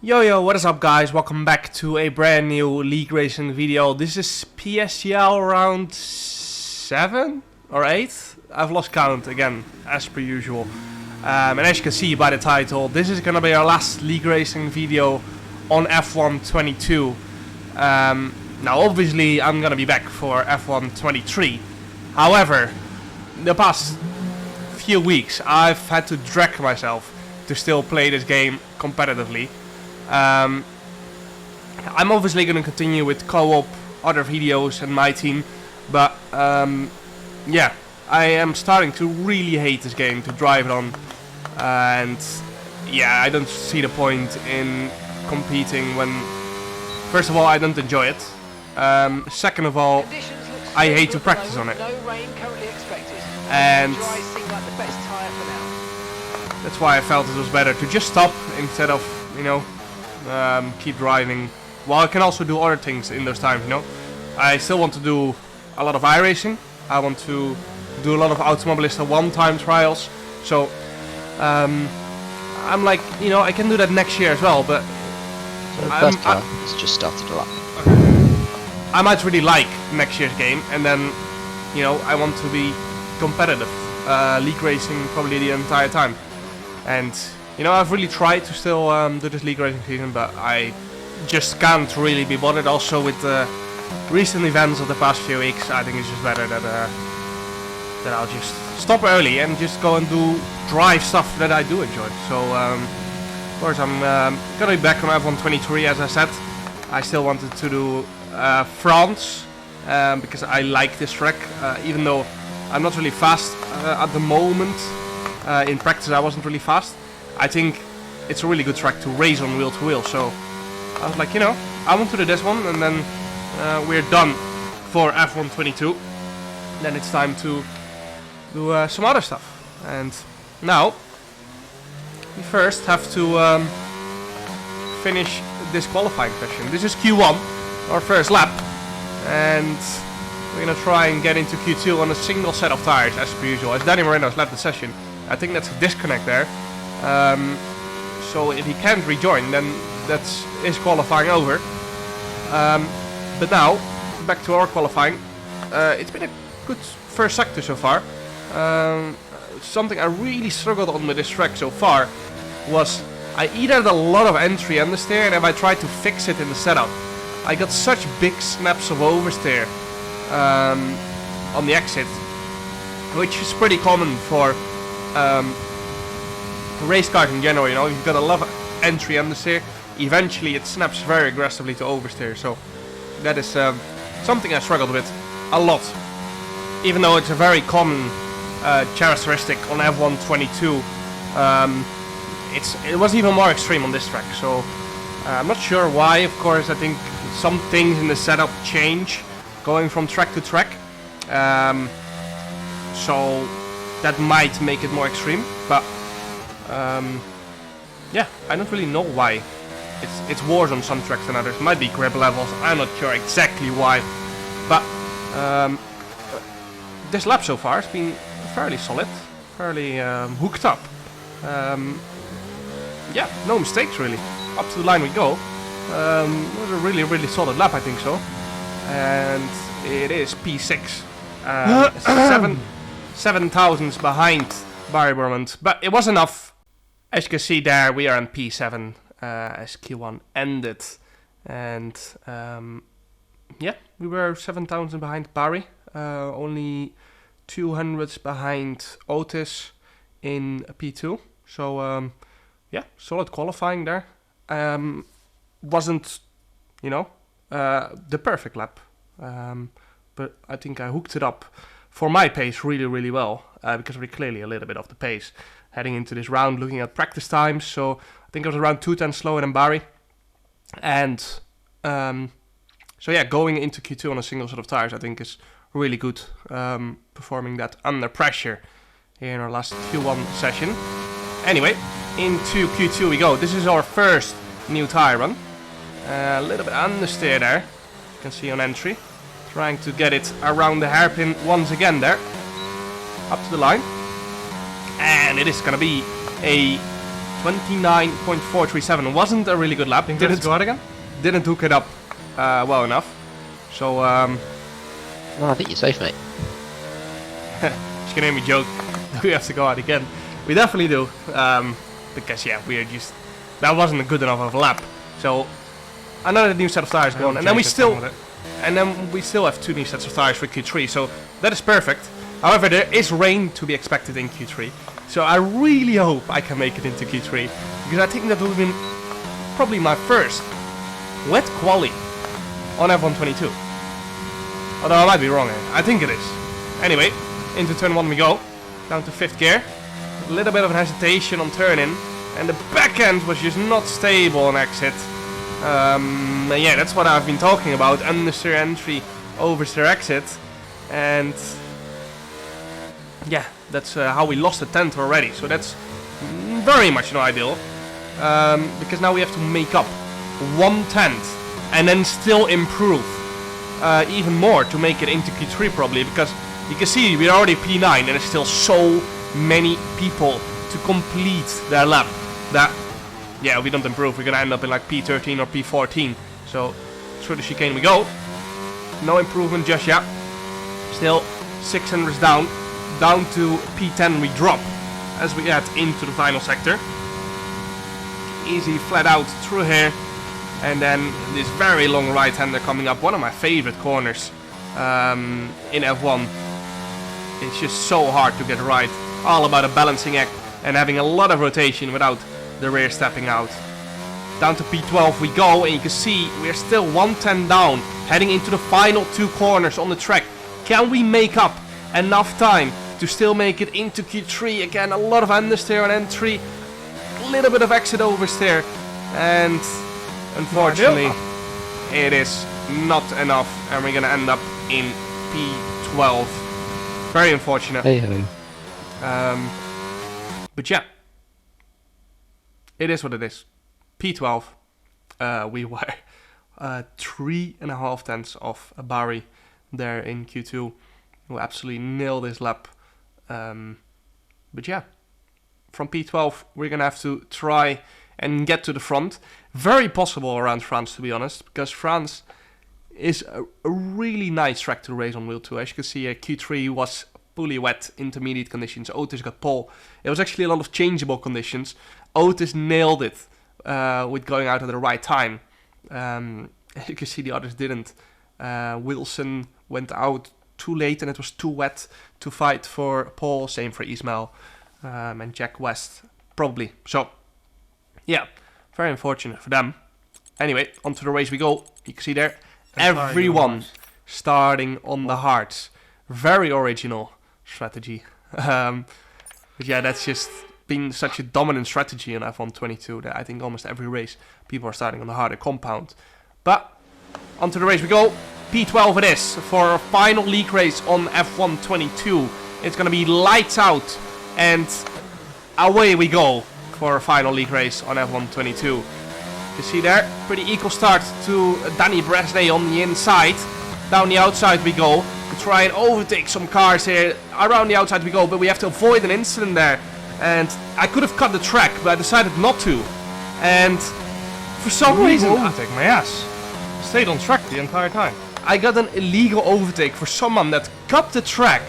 Yo, what is up guys? Welcome back to a brand new league racing video. This is PSGL round 7 or 8? I've lost count again, as per usual. And as you can see by the title, this is gonna be our last league racing video on F1 22. Now obviously I'm gonna be back for F1 23. However, the past few weeks I've had to drag myself to still play this game competitively. I'm obviously going to continue with co-op, other videos and my team, but yeah, I am starting to really hate this game to drive it on, and yeah, I don't see the point in competing when, first of all, I don't enjoy it, second of all, I hate to practice on it, and that's why I felt it was better to just stop instead of, you know, keep driving. Well, I can also do other things in those times, you know. I still want to do a lot of iRacing. I want to do a lot of Automobilista one-time trials. So, I'm like, you know, I can do that next year as well, but it's just started a lot. I might really like next year's game, and then, you know, I want to be competitive, league racing probably the entire time. And you know, I've really tried to still do this league racing season, but I just can't really be bothered. Also with the recent events of the past few weeks, I think it's just better that I'll just stop early and just go and do drive stuff that I do enjoy. So, of course, I'm gonna be back on F1 23, as I said. I still wanted to do France, because I like this track, even though I'm not really fast at the moment. In practice, I wasn't really fast. I think it's a really good track to race on wheel to wheel, so I was like, you know, I want to do this one, and then we're done for F1 22. Then it's time to do some other stuff. And now we first have to finish this qualifying session. This is Q1, our first lap, and we're gonna try and get into Q2 on a single set of tires as per usual. As Danny Moreno's left the session, I think that's a disconnect there. So if he can't rejoin, then that's his qualifying over. But now, back to our qualifying. It's been a good first sector so far. Something I really struggled on with this track so far was I either had a lot of entry understeer, and if I tried to fix it in the setup, I got such big snaps of oversteer on the exit, which is pretty common for race cars in general. You know, you've got a lot of entry understeer, eventually it snaps very aggressively to oversteer, so that is something I struggled with a lot, even though it's a very common characteristic on F1 22. It was even more extreme on this track, so I'm not sure why. Of course, I think some things in the setup change going from track to track, so that might make it more extreme, but yeah, I don't really know why. It's worse on some tracks than others. It might be grip levels, I'm not sure exactly why, but this lap so far has been fairly solid, fairly hooked up. Yeah, no mistakes really. Up to the line we go. It was a really solid lap, I think so. And it is P6. 7 thousandths behind Barry Burmond, but it was enough. As you can see there, we are on P7 as Q1 ended, and yeah, we were 7 thousandths behind Barry, only 200ths behind Arctis in P2. So yeah, solid qualifying there. Wasn't, you know, the perfect lap, but I think I hooked it up for my pace really well, because we're clearly a little bit off the pace heading into this round, looking at practice times. So I think I was around 2 tenths slower than Barry, and so yeah, going into Q2 on a single set of tires I think is really good, performing that under pressure here in our last Q1 session. Anyway, into Q2 we go. This is our first new tire run, a little bit understeer there, you can see on entry. Trying to get it around the hairpin once again there, up to the line, and it is going to be a 29.437. Wasn't a really good lap. Let's go out again? Didn't hook it up well enough. So, No, I think you're safe, mate. you can hear me joke. Do we have to go out again? We definitely do. Because, yeah, we are just... That wasn't a good enough of a lap. So, another new set of tires going. And then we still have 2 new sets of tires for Q3. So, that is perfect. However, there is rain to be expected in Q3. So, I really hope I can make it into Q3. Because I think that will be probably my first wet quali on F122. Although I might be wrong here. I think it is. Anyway, into turn 1 we go. Down to 5th gear. A little bit of an hesitation on turn-in. And the back end was just not stable on exit. Yeah, that's what I've been talking about. Understeer entry, oversteer exit. And yeah, that's how we lost the 10th already. So that's very much not ideal. Because now we have to make up 1/10 and then still improve even more to make it into Q3 probably. Because you can see we're already P9 and there's still so many people to complete their lap. That, yeah, if we don't improve, we're gonna end up in like P13 or P14. So through the chicane we go. No improvement just yet. Still 600s down to P10 we drop as we head into the final sector. Easy flat out through here, and then this very long right-hander coming up, one of my favorite corners in F1. It's just so hard to get right. All about a balancing act and having a lot of rotation without the rear stepping out. Down to P12 we go, and you can see we're still 110 down, heading into the final 2 corners on the track. Can we make up enough time to still make it into Q3? Again, a lot of understeer on entry, a little bit of exit oversteer, and unfortunately it is not enough, and we're gonna end up in P12. Very unfortunate. Hey ho. But yeah, it is what it is. P12. We were 3.5 tenths off Barry there in Q2, who absolutely nailed his lap. But yeah, from P12 we're gonna have to try and get to the front. Very possible around France, to be honest, because France is a really nice track to race on Wheel 2. As you can see, Q3 was fully wet, intermediate conditions. Otis got pole. It was actually a lot of changeable conditions. Otis nailed it with going out at the right time. As you can see, the others didn't. Wilson went out too late and it was too wet to fight for pole. Same for Ismail and Jack West, probably. So, yeah, very unfortunate for them. Anyway, onto the race we go. You can see there, everyone starting on the hards. Very original strategy. But yeah, that's just been such a dominant strategy on F122 that I think almost every race people are starting on the harder compound. But onto the race we go. P12 it is for our final league race on F122. It's going to be lights out and away we go for a final league race on F122. You see there, pretty equal start to Danny Bresnay on the inside. Down the outside we go. We try and overtake some cars here. Around the outside we go, but we have to avoid an incident there. And I could have cut the track, but I decided not to. And for some reason, overtake my ass. Stayed on track the entire time. I got an illegal overtake for someone that cut the track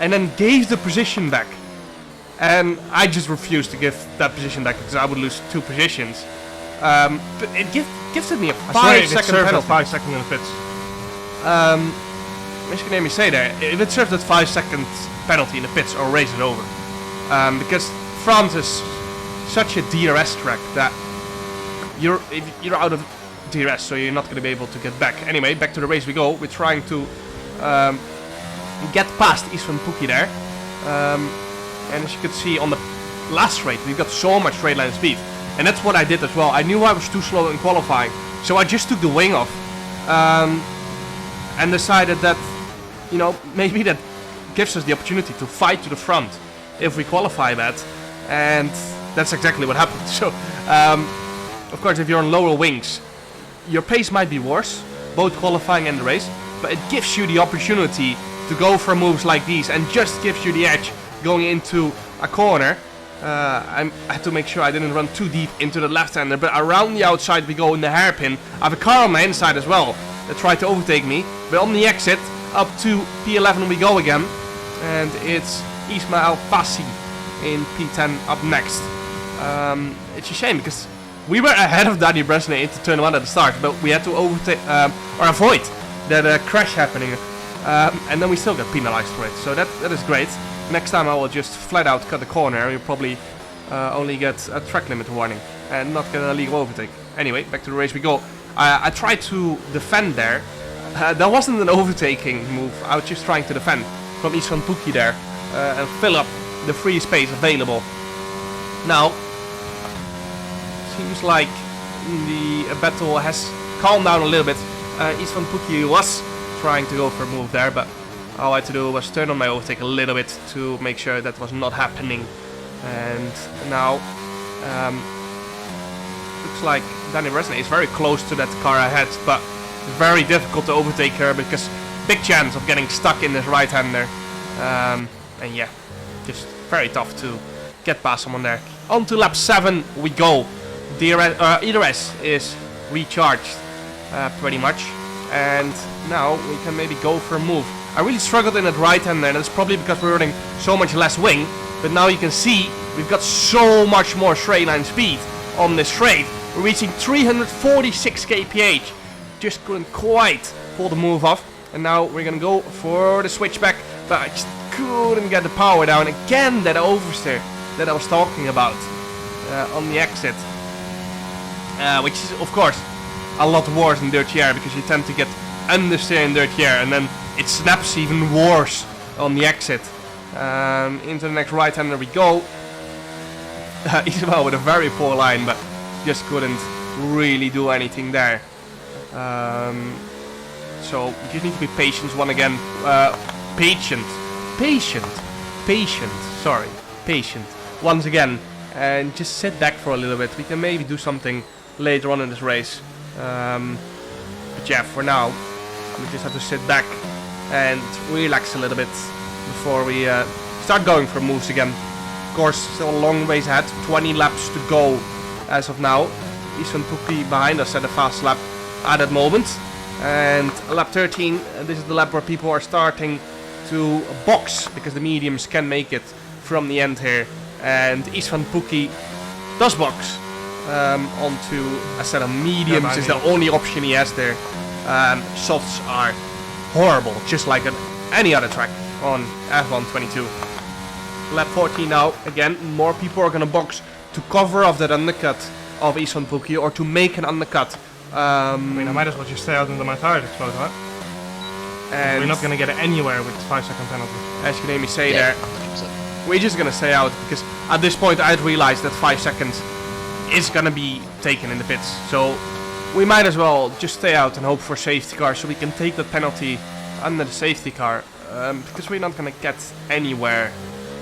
and then gave the position back. And I just refused to give that position back because I would lose 2 positions. But it gifted me a 5-second penalty. 5 seconds in the pits. As you can hear me say there, if it serves that 5-second penalty in the pits, or race it over. Because France is such a DRS track that you're out of DRS, so you're not going to be able to get back. Anyway, back to the race we go. We're trying to get past Isvan Pukki there. And as you can see on the last straight, we've got so much straight line speed. And that's what I did as well. I knew I was too slow in qualifying, so I just took the wing off. And decided that, you know, maybe that gives us the opportunity to fight to the front if we qualify that. And that's exactly what happened. So, of course, if you're on lower wings, your pace might be worse, both qualifying and the race, but it gives you the opportunity to go for moves like these and just gives you the edge going into a corner. I had to make sure I didn't run too deep into the left-hander, but around the outside we go in the hairpin. I have a car on my inside as well that tried to overtake me, but on the exit, up to P11 we go again, and it's Ismail Fassi in P10 up next. It's a shame because we were ahead of Danny Bresnay into turn 1 at the start, but we had to overtake or avoid that crash happening, and then we still got penalized for it, so that is great. Next time I will just flat out cut the corner and you'll probably only get a track limit warning and not get an illegal overtake. Anyway, back to the race we go. I tried to defend there. That wasn't an overtaking move, I was just trying to defend from Heusinkveld there and fill up the free space available. Now, seems like the battle has calmed down a little bit. Heusinkveld was trying to go for a move there, but all I had to do was turn on my overtake a little bit to make sure that was not happening. And now, looks like Danny Bresnay is very close to that car ahead, but very difficult to overtake her because big chance of getting stuck in this right-hander. And yeah, just very tough to get past someone there. On to lap 7 we go. The ERS is recharged pretty much. And now we can maybe go for a move. I really struggled in that right-hander, and that's probably because we're running so much less wing. But now you can see we've got so much more straight line speed on this straight. We're reaching 346 kph. Just couldn't quite pull the move off. And now we're gonna go for the switchback, but I just couldn't get the power down. Again, that oversteer that I was talking about on the exit. Which is, of course, a lot worse in dirty air because you tend to get understeer in dirty air and then it snaps even worse on the exit. Into the next right-hander we go. Ismail with a very poor line, but just couldn't really do anything there. So you just need to be patient patient once again, and just sit back for a little bit. We can maybe do something later on in this race. But yeah, for now, we just have to sit back and relax a little bit before we start going for moves again. Of course, still a long ways ahead, 20 laps to go as of now. Heusinkveld behind us at a fast lap at that moment. And lap 13, this is the lap where people are starting to box because the mediums can make it from the end here. And Heusinkveld does box onto a set of mediums, is the only option he has there. Softs are horrible, just like at any other track on F1 22. Lap 14 now, again, more people are gonna box to cover off that undercut of Heusinkveld or to make an undercut. I mean, I might as well just stay out into my tires explode, right? And we're not gonna get anywhere with 5-second penalty. As you can hear me say there, 100%. We're just gonna stay out because at this point I'd realized that 5 seconds is gonna be taken in the pits. So we might as well just stay out and hope for safety car so we can take the penalty under the safety car. Because we're not gonna get anywhere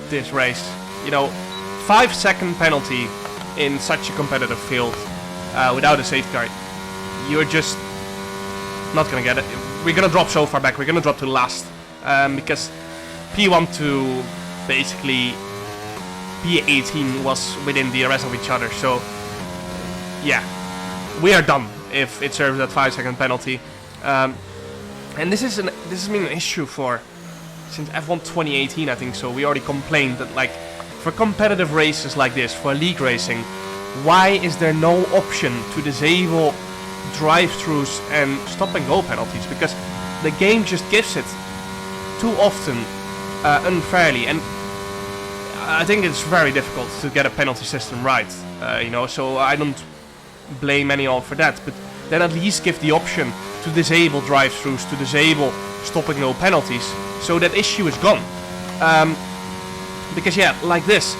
this race. You know, 5-second penalty in such a competitive field without a safety car, you're just not gonna get it. We're gonna drop so far back. We're gonna drop to last because P1 to basically P18 was within the rest of each other. So yeah, we are done if it serves that 5-second penalty. And this has been an issue since F1 2018, I think so. We already complained that, like, for competitive races like this, for league racing, why is there no option to disable drive-throughs and stop-and-go penalties? Because the game just gives it too often unfairly, and I think it's very difficult to get a penalty system right, you know, so I don't blame anyone for that, but then at least give the option to disable drive-throughs, to disable stop-and-go penalties, so that issue is gone. Because yeah, like this,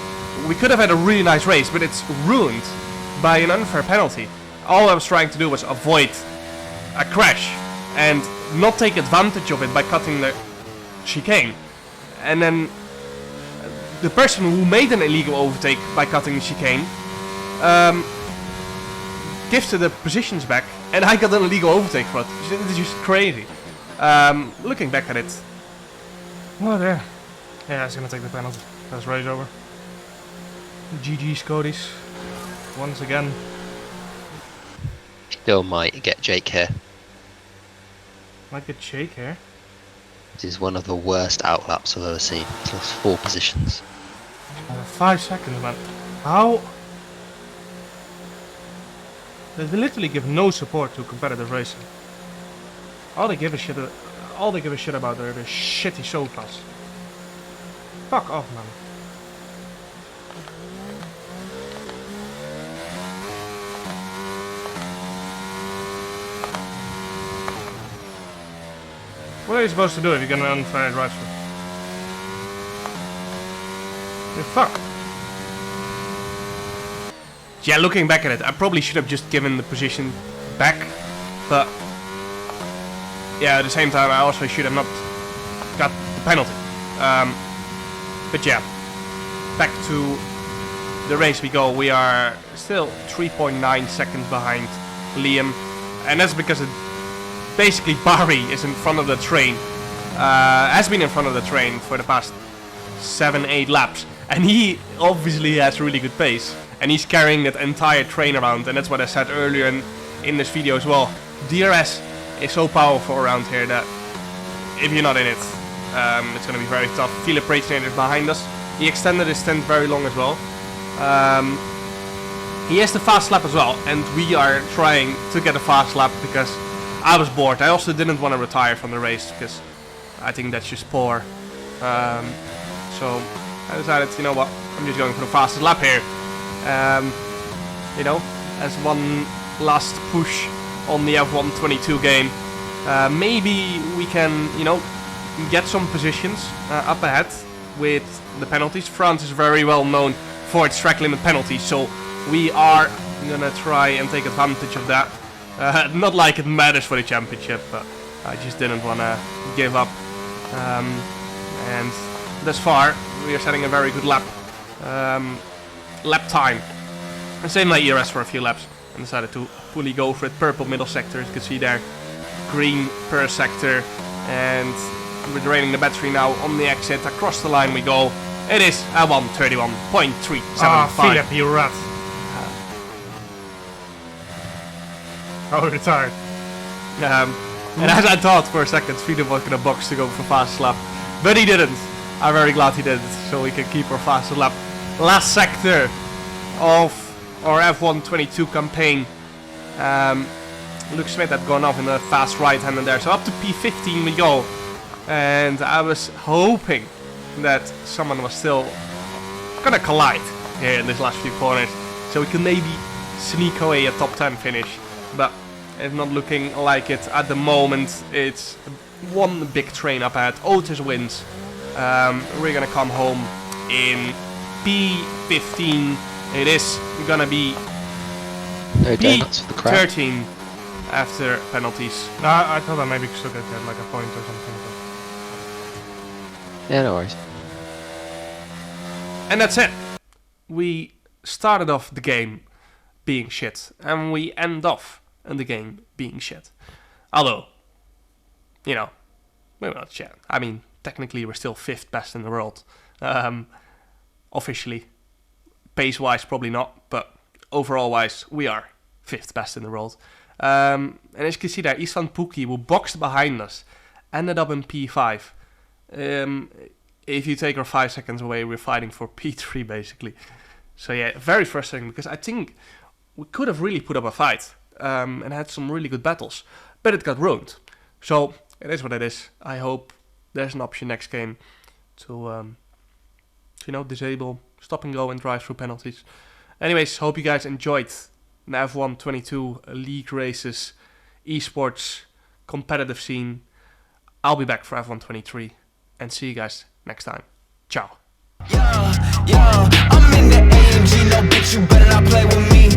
we could have had a really nice race, but it's ruined by an unfair penalty. All I was trying to do was avoid a crash and not take advantage of it by cutting the chicane. And then the person who made an illegal overtake by cutting the chicane gifted the positions back, and I got an illegal overtake for it. It's just crazy. Looking back at it. Oh, there. Yeah, it's gonna take the penalty. That's race over. GG Scotties. Once again. Still might get Jake here. Might get Jake here. This is one of the worst outlaps I've ever seen. He's lost 4 positions. 5 seconds, man. How? They literally give no support to competitive racing. All they give a shit about are the shitty show class. Fuck off, man. What are you supposed to do if you're gonna unfair drive through? You're fucked. Yeah, looking back at it, I probably should have just given the position back, but yeah, at the same time I also should have not got the penalty. But yeah, back to the race we go. We are still 3.9 seconds behind Liam, and that's because basically Barry is in front of the train, has been in front of the train for the past 7-8 laps, and he obviously has really good pace. And he's carrying that entire train around, and that's what I said earlier in this video as well. DRS is so powerful around here that if you're not in it, it's going to be very tough. Philip Racinator is behind us. He extended his stint very long as well. He has the fast lap as well, and we are trying to get a fast lap because I was bored. I also didn't want to retire from the race because I think that's just poor. So I decided, you know what, I'm just going for the fastest lap here. You know, as one last push on the F122 game. Maybe we can, you know, get some positions up ahead with the penalties. France is very well known for its track limit penalties, so we are gonna try and take advantage of that. Not like it matters for the championship, but I just didn't want to give up. And thus far, we are setting a very good lap time. And same like ERS for a few laps. And decided to fully go for it. Purple middle sector, as you can see there. Green per sector. And we're draining the battery now on the exit. Across the line we go. It is a 131.375. Ah, Philip, you rat. Oh, retired. And as I thought for a second, Philip was gonna box to go for fast lap. But he didn't. I'm very glad he didn't. So we can keep our fast lap. Last sector of our F122 campaign. Luke Smith had gone off in the fast right-hander there. So up to P15 we go. And I was hoping that someone was still gonna collide here in this last few corners. So we can maybe sneak away a top 10 finish. But it's not looking like it at the moment. It's one big train up ahead. Otis wins. We're gonna come home in P15. It is gonna be No donuts for the crowd. P13 after penalties. No, I thought I maybe should have get like a point or something. Yeah, no worries. And that's it. We started off the game being shit, and we end off the game being shit. Although, you know, we're not shit. I mean, technically we're still 5th best in the world. Officially. Pace-wise, probably not, but overall-wise, we are 5th best in the world. And as you can see there, Isan Pukki, who boxed behind us, ended up in P5. If you take our 5 seconds away, we're fighting for P3, basically. So yeah, very frustrating, because I think we could have really put up a fight, and had some really good battles, but it got ruined. So, it is what it is. I hope there's an option next game to you know, disable stop and go and drive through penalties. Anyways, hope you guys enjoyed the F122 league races, esports, competitive scene. I'll be back for F123 and see you guys next time. Ciao. I'm in the AMG, no bitch, you better not play with me.